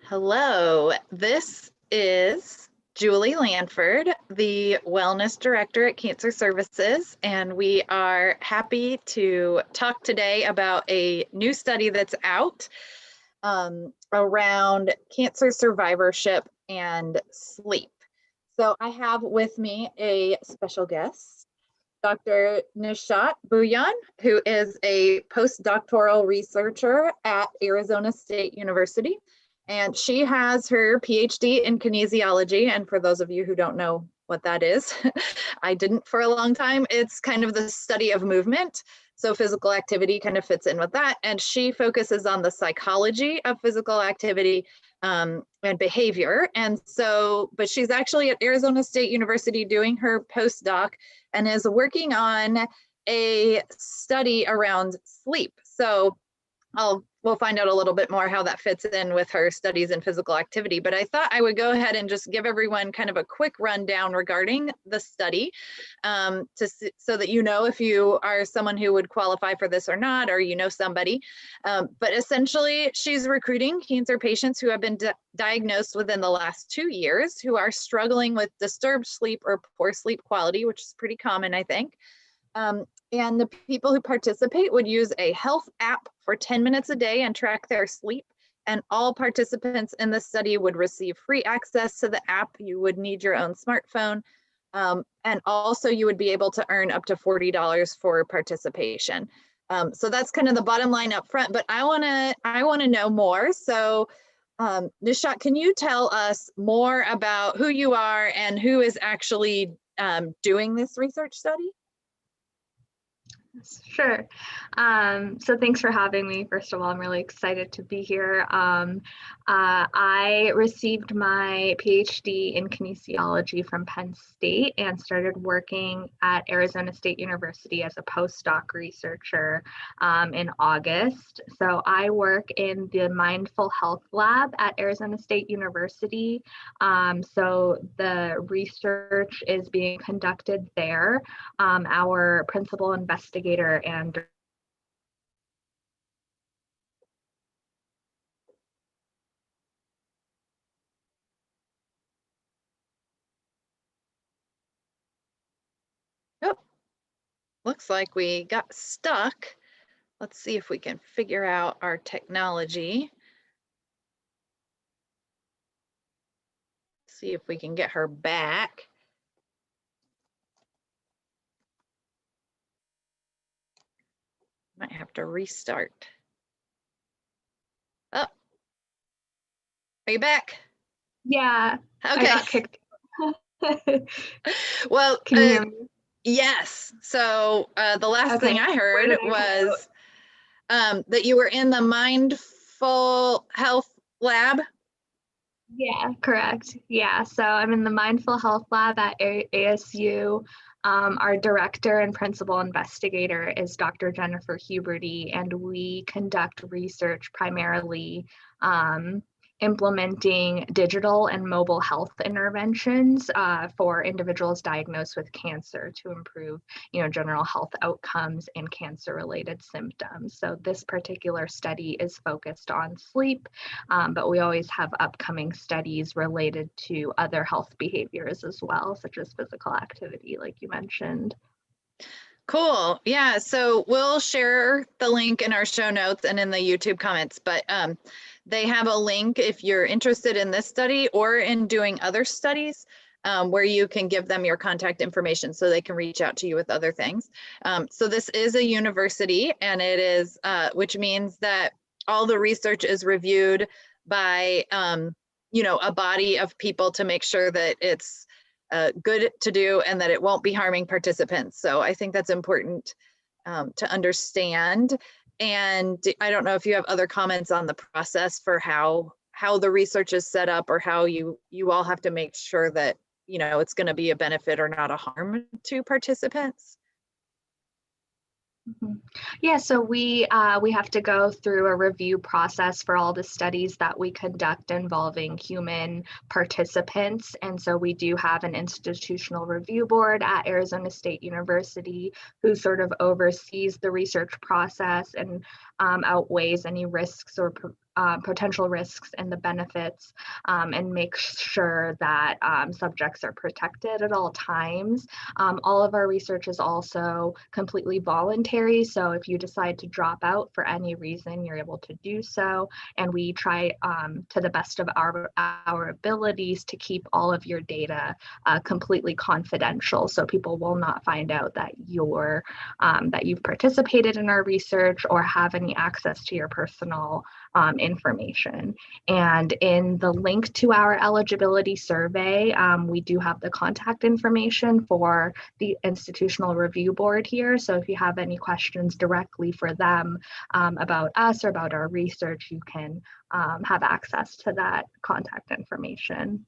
Hello, this is Julie Lanford, the Wellness Director at Cancer Services, and we are happy to talk today about a new study that's out around cancer survivorship and sleep. So I have with me a special guest, Dr. Nishat Bhuiyan, who is a postdoctoral researcher at Arizona State University. And she has her PhD in kinesiology. And for those of you who don't know what that is, I didn't for a long time. It's kind of the study of movement. So physical activity kind of fits in with that. And she focuses on the psychology of physical activity and behavior. And so, but she's actually at Arizona State University doing her postdoc and is working on a study around sleep. So we'll find out a little bit more how that fits in with her studies in physical activity. But I thought I would go ahead and just give everyone kind of a quick rundown regarding the study so that you know if you are someone who would qualify for this or not, or you know somebody. But essentially, she's recruiting cancer patients who have been diagnosed within the last 2 years who are struggling with disturbed sleep or poor sleep quality, which is pretty common, I think. And the people who participate would use a health app for 10 minutes a day and track their sleep. And all participants in the study would receive free access to the app. You would need your own smartphone. And also you would be able to earn up to $40 for participation. So that's kind of the bottom line up front, but I wanna know more. So Nishat, can you tell us more about who you are and who is actually doing this research study? Sure. So thanks for having me. First of all, I'm really excited to be here. I received my PhD in kinesiology from Penn State and started working at Arizona State University as a postdoc researcher in August. So I work in the Mindful Health Lab at Arizona State University. So the research is being conducted there. Our principal investigator and Looks like we got stuck. Let's see if we can figure out our technology. See if we can get her back. Might have to restart. Oh, are you back? Yeah. Okay. I got kicked. Well, can you hear me? Yes. So the last thing I heard was that you were in the Mindful Health Lab. Yeah, correct. Yeah, so I'm in the Mindful Health Lab at ASU. Our director and principal investigator is Dr. Jennifer Huberty, and we conduct research primarily implementing digital and mobile health interventions for individuals diagnosed with cancer to improve, general health outcomes and cancer-related symptoms. So this particular study is focused on sleep, but we always have upcoming studies related to other health behaviors as well, such as physical activity, like you mentioned. Cool. Yeah, so we'll share the link in our show notes and in the YouTube comments, but they have a link if you're interested in this study or in doing other studies where you can give them your contact information so they can reach out to you with other things. So this is a university, and it is, which means that all the research is reviewed by, a body of people to make sure that it's good to do and that it won't be harming participants. So I think that's important to understand. And I don't know if you have other comments on the process for how the research is set up, or how you all have to make sure that it's going to be a benefit or not a harm to participants. Yeah, so we have to go through a review process for all the studies that we conduct involving human participants. And so we do have an institutional review board at Arizona State University who sort of oversees the research process and outweighs any risks or potential risks and the benefits, and make sure that subjects are protected at all times. All of our research is also completely voluntary, so if you decide to drop out for any reason, you're able to do so, and we try to the best of our abilities to keep all of your data completely confidential, so people will not find out that you've participated in our research or have any access to your personal information. And in the link to our eligibility survey, we do have the contact information for the institutional review board here. So if you have any questions directly for them about us or about our research, you can have access to that contact information.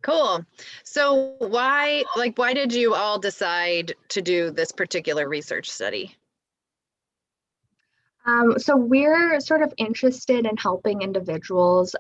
Cool. So why did you all decide to do this particular research study? So we're sort of interested in helping individuals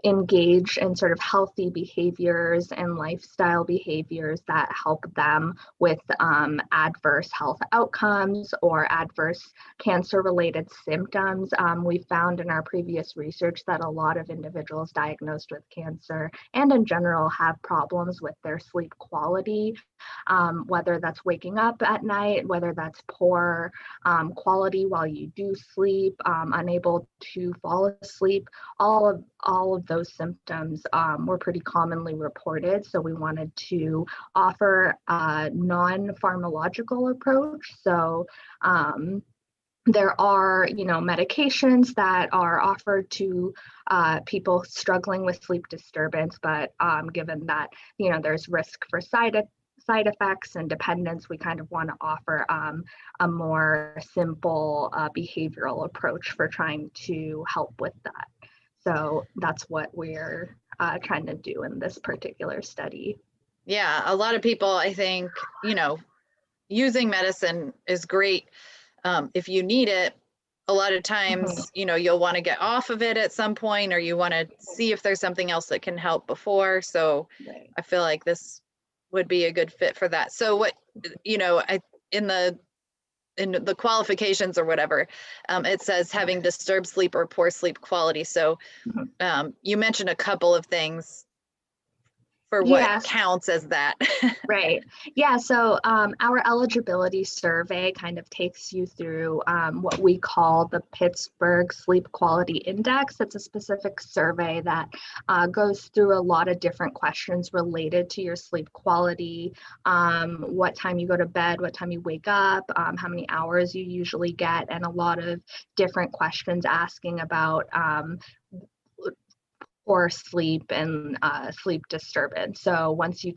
engage in sort of healthy behaviors and lifestyle behaviors that help them with adverse health outcomes or adverse cancer-related symptoms. We found in our previous research that a lot of individuals diagnosed with cancer and in general have problems with their sleep quality, whether that's waking up at night, whether that's poor quality while you do sleep, unable to fall asleep. All of those symptoms were pretty commonly reported. So we wanted to offer a non-pharmacological approach. So there are, medications that are offered to people struggling with sleep disturbance, but given that, there's risk for side effects and dependence, we kind of want to offer a more simple behavioral approach for trying to help with that. So that's what we're trying to do in this particular study. Yeah, a lot of people, I think, using medicine is great if you need it. A lot of times, you'll want to get off of it at some point, or you want to see if there's something else that can help before. So Right. I feel like this would be a good fit for that. So what, in the qualifications or whatever, it says having disturbed sleep or poor sleep quality. So you mentioned a couple of things for what counts as that. Right. Yeah. So our eligibility survey kind of takes you through what we call the Pittsburgh Sleep Quality Index. It's a specific survey that goes through a lot of different questions related to your sleep quality, what time you go to bed, what time you wake up, how many hours you usually get, and a lot of different questions asking about poor sleep and sleep disturbance. So once you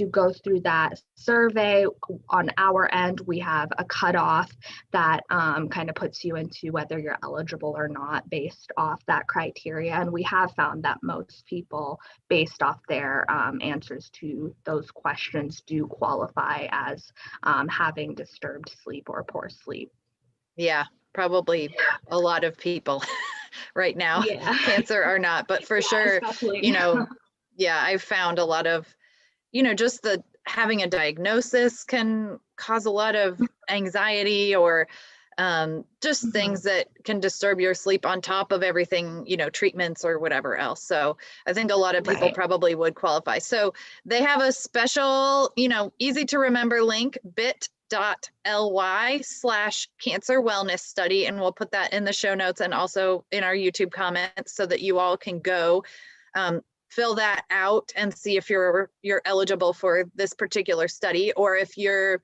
go through that survey, on our end, we have a cutoff that kind of puts you into whether you're eligible or not based off that criteria. And we have found that most people, based off their answers to those questions, do qualify as having disturbed sleep or poor sleep. Yeah, probably a lot of people right now, cancer or not, but for sure, yeah, I've found a lot of, just having a diagnosis can cause a lot of anxiety or just things that can disturb your sleep on top of everything, treatments or whatever else. So I think a lot of people probably would qualify. So they have a special, easy to remember link, bit.ly/cancer wellness study. And we'll put that in the show notes and also in our YouTube comments so that you all can go fill that out and see if you're eligible for this particular study, or if you're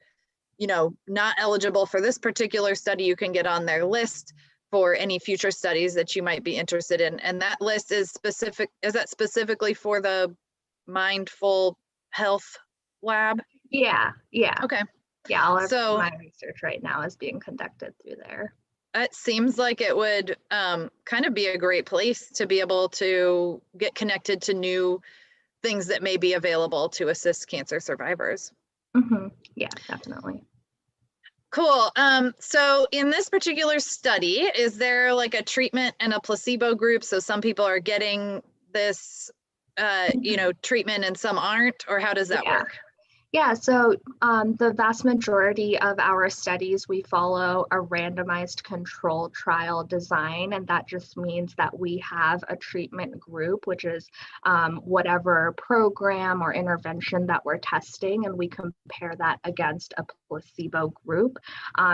not eligible for this particular study, you can get on their list for any future studies that you might be interested in. And that list is that specifically for the Mindful Health Lab? Yeah. Okay. Yeah, all of my research right now is being conducted through there. It seems like it would kind of be a great place to be able to get connected to new things that may be available to assist cancer survivors. Yeah, definitely. Cool. So in this particular study, is there like a treatment and a placebo group? So some people are getting this, treatment and some aren't, or how does that work? Yeah, so the vast majority of our studies, we follow a randomized control trial design, and that just means that we have a treatment group, which is whatever program or intervention that we're testing, and we compare that against a placebo group,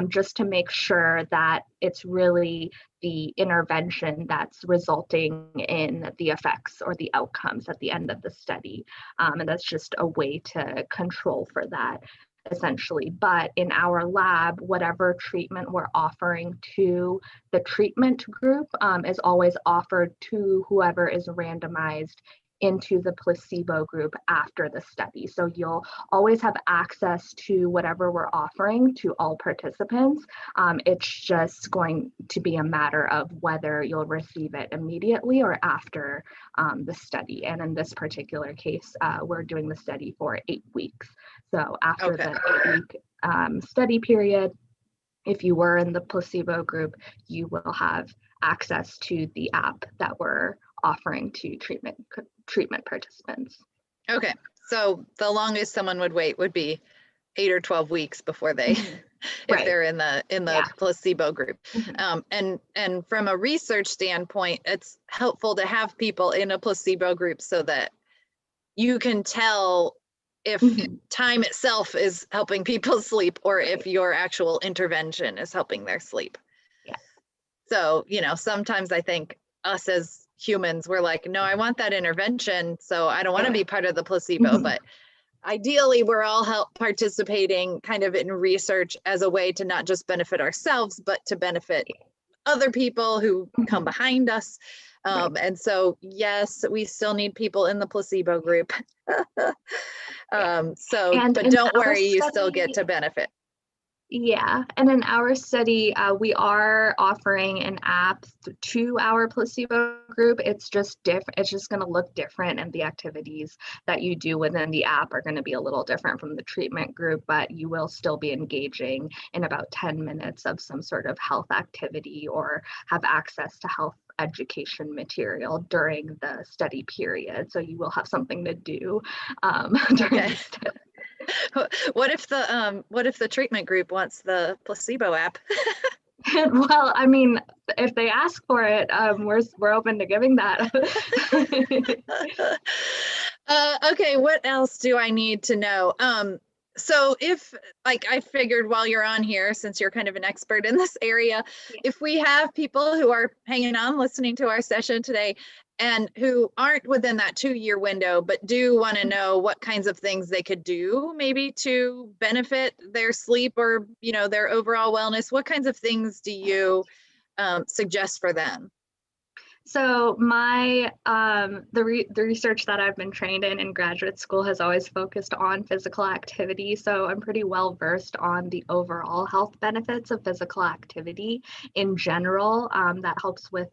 just to make sure that it's really the intervention that's resulting in the effects or the outcomes at the end of the study. And that's just a way to control for that, essentially. But in our lab, whatever treatment we're offering to the treatment group is always offered to whoever is randomized into the placebo group after the study. So you'll always have access to whatever we're offering to all participants. It's just going to be a matter of whether you'll receive it immediately or after the study. And in this particular case, we're doing the study for 8 weeks. So after the 8-week study period, if you were in the placebo group, you will have access to the app that we're offering to treatment participants. Okay, so the longest someone would wait would be 8 or 12 weeks before they, if they're in the placebo group. And from a research standpoint, it's helpful to have people in a placebo group so that you can tell if time itself is helping people sleep or if your actual intervention is helping their sleep. Yeah. So, sometimes I think us as humans, we're like, no, I want that intervention, so I don't want to be part of the placebo. But ideally, we're all participating kind of in research as a way to not just benefit ourselves, but to benefit other people who come behind us. And so, yes, we still need people in the placebo group. But don't worry, you still get to benefit. Yeah, and in our study, we are offering an app to our placebo group. It's just different. It's just going to look different, and the activities that you do within the app are going to be a little different from the treatment group, but you will still be engaging in about 10 minutes of some sort of health activity or have access to health education material during the study period. So you will have something to do during the study. What if the treatment group wants the placebo app? Well, I mean, if they ask for it, we're open to giving that. Okay, what else do I need to know? So if, like, I figured while you're on here, since you're kind of an expert in this area, if we have people who are hanging on listening to our session today and who aren't within that 2-year window, but do want to know what kinds of things they could do maybe to benefit their sleep or, their overall wellness, what kinds of things do you suggest for them? So the research that I've been trained in graduate school has always focused on physical activity. So I'm pretty well versed on the overall health benefits of physical activity in general. That helps with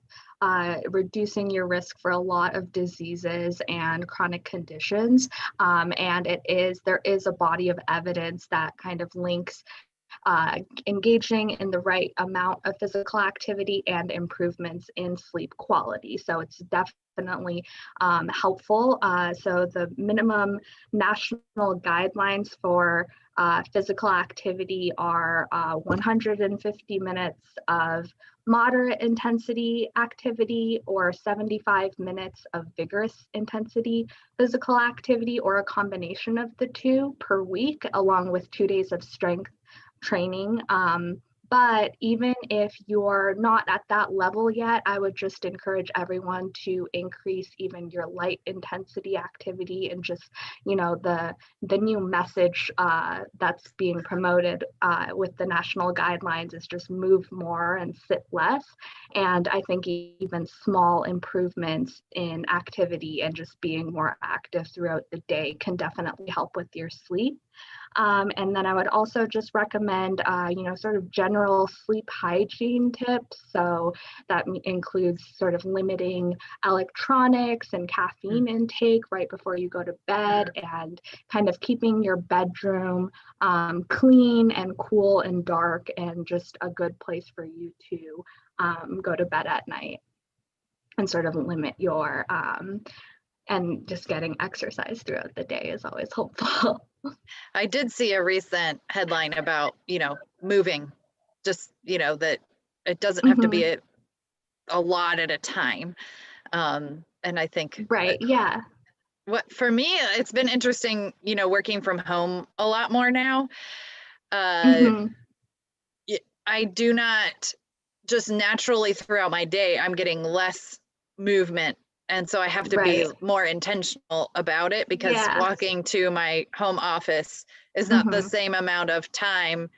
reducing your risk for a lot of diseases and chronic conditions. And there is a body of evidence that kind of links engaging in the right amount of physical activity and improvements in sleep quality. So it's definitely helpful. So the minimum national guidelines for physical activity are 150 minutes of moderate intensity activity or 75 minutes of vigorous intensity physical activity, or a combination of the two per week, along with 2 days of strength training. But even if you're not at that level yet, I would just encourage everyone to increase even your light intensity activity, and just, the new message that's being promoted with the national guidelines is just move more and sit less. And I think even small improvements in activity and just being more active throughout the day can definitely help with your sleep. And then I would also just recommend, sort of general sleep hygiene tips. So that includes sort of limiting electronics and caffeine intake right before you go to bed, and kind of keeping your bedroom clean and cool and dark, and just a good place for you to go to bed at night, and sort of limit your and just getting exercise throughout the day is always helpful. I did see a recent headline about, moving, just, that it doesn't have to be a lot at a time. And I think Right. Yeah. what for me, it's been interesting, working from home a lot more now. Uh, hmm I do not just naturally throughout my day, I'm getting less movement. And so I have to be Right. more intentional about it because Yeah. walking to my home office is not the hmm same amount of time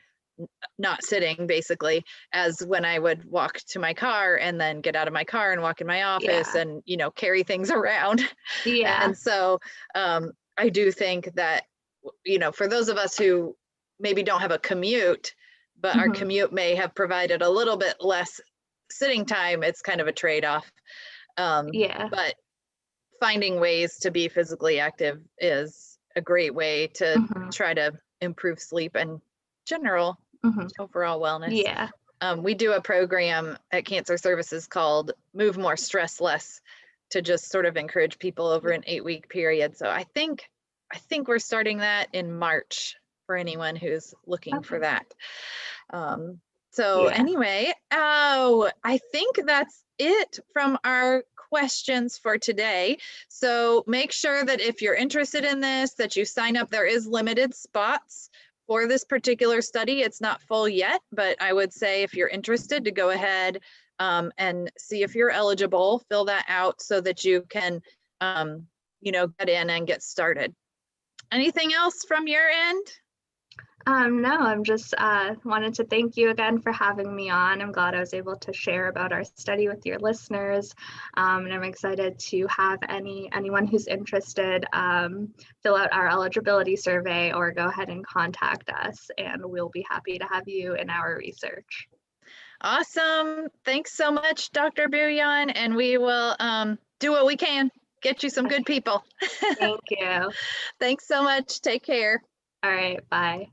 not sitting basically as when I would walk to my car and then get out of my car and walk in my office Yeah. and, carry things around. Yeah. And so I do think that, for those of us who maybe don't have a commute, but our hmm commute may have provided a little bit less sitting time, it's kind of a trade-off. Yeah. But finding ways to be physically active is a great way to hmm try to improve sleep and general hmm overall wellness. Yeah. We do a program at Cancer Services called Move More, Stress Less to just sort of encourage people over an 8-week period. So I think we're starting that in March for anyone who's looking for Okay. that. So Yeah. anyway, I think that's it from our questions for today. So make sure that if you're interested in this, that you sign up. There is limited spots for this particular study. It's not full yet, but I would say if you're interested to go ahead and see if you're eligible, fill that out so that you can, get in and get started. Anything else from your end? No, I'm just wanted to thank you again for having me on. I'm glad I was able to share about our study with your listeners. And I'm excited to have anyone who's interested fill out our eligibility survey or go ahead and contact us, and we'll be happy to have you in our research. Awesome. Thanks so much, Dr. Bhuiyan, and we will do what we can, get you some good people. Thank you. Thanks so much. Take care. All right, bye.